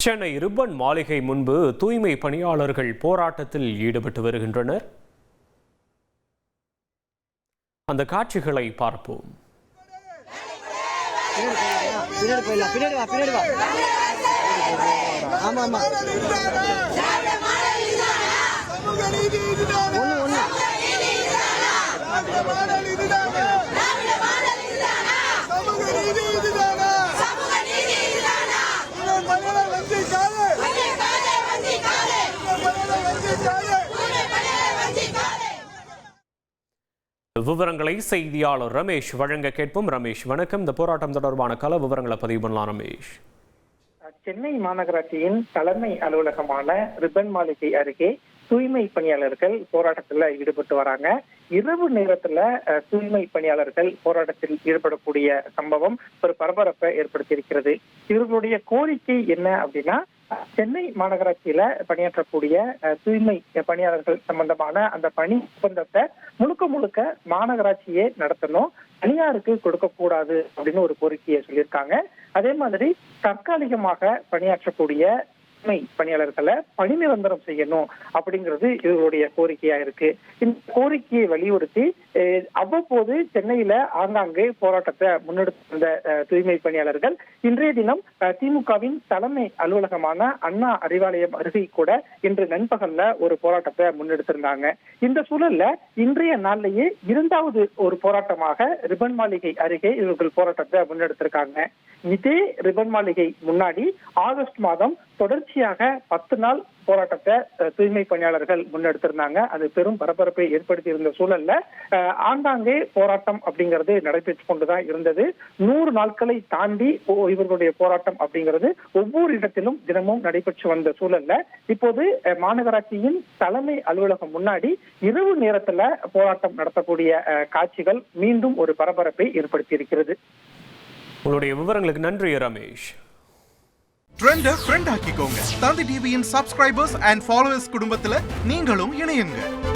Chennai ribbon மாளிகை முன்பு தூய்மை பணியாளர்கள் போராட்டத்தில் ஈடுபட்டு வருகின்றனர். அந்த காட்சிகளை பார்ப்போம். விவரங்களை செய்தியாளர் ரமேஷ் வழங்க கேட்போம். ரமேஷ், வணக்கம். இந்த போராட்டம் தொடர்பான கள விவரங்களை பதிவு பண்ணலாம். ரமேஷ், சென்னை மாநகராட்சியின் தலைமை அலுவலகமான ரிப்பன் மாளிகை அருகே தூய்மை பணியாளர்கள் போராட்டத்துல ஈடுபட்டு வராங்க. இரவு நேரத்துல தூய்மை பணியாளர்கள் போராட்டத்தில் ஈடுபடக்கூடிய சம்பவம் ஒரு பரபரப்பை ஏற்படுத்தியிருக்கிறது. இவர்களுடைய கோரிக்கை என்ன அப்படின்னா, சென்னை மாநகராட்சியில பணியாற்றக்கூடிய தூய்மை பணியாளர்கள் சம்பந்தமான அந்த பணி ஒப்பந்தத்தை முழுக்க மாநகராட்சியே நடத்தணும், தனியாருக்கு கொடுக்க கூடாது அப்படின்னு ஒரு கோரிக்கையை சொல்லியிருக்காங்க. அதே மாதிரி தற்காலிகமாக பணியாற்றக்கூடிய பணியாளர்களை பணி நிரந்தரம் செய்யணும் அப்படிங்கிறது இவருடைய கோரிக்கையா இருக்கு. இந்த கோரிக்கையை வலியுறுத்தி அவ்வப்போது சென்னையில ஆங்காங்கே போராட்டத்தை முன்னெடுத்து வந்த தூய்மை பணியாளர்கள் இன்றைய தினம் திமுகவின் தலைமை அலுவலகமான அண்ணா அறிவாலயம் அருகே கூட இன்று நண்பகல்ல ஒரு போராட்டத்தை முன்னெடுத்திருந்தாங்க. இந்த சூழல்ல இன்றைய நாளிலேயே இரண்டாவது ஒரு போராட்டமாக ரிப்பன் மாளிகை அருகே இவர்கள் போராட்டத்தை முன்னெடுத்திருக்காங்க. இதே ரிப்பன் மாளிகை முன்னாடி ஆகஸ்ட் மாதம் தொடர்ச்சியாக 10 நாள் போராட்டத்தை தூய்மை பணியாளர்கள் முன்னெடுத்திருந்தாங்க. அது பெரும் பரபரப்பை ஏற்படுத்தி இருந்த சூழல்ல ஆங்காங்கே போராட்டம் அப்படிங்கிறது நடைபெற்றுக் கொண்டுதான் இருந்தது. 100 நாட்களை தாண்டி இவர்களுடைய போராட்டம் அப்படிங்கிறது ஒவ்வொரு இடத்திலும் தினமும் நடைபெற்று வந்த சூழல்ல இப்போது மாநகராட்சியின் தலைமை அலுவலகம் முன்னாடி இரவு நேரத்துல போராட்டம் நடத்தக்கூடிய காட்சிகள் மீண்டும் ஒரு பரபரப்பை ஏற்படுத்தி இருக்கிறது. உங்களுடைய விவரங்களுக்கு நன்றி ரமேஷ். ட்ரெண்டை ஃப்ரெண்ட் ஆக்கிக்கோங்க. தந்தி டிவியின் சப்ஸ்கிரைபர்ஸ் அண்ட் ஃபாலோவர்ஸ் குடும்பத்துல நீங்களும் இணையுங்க.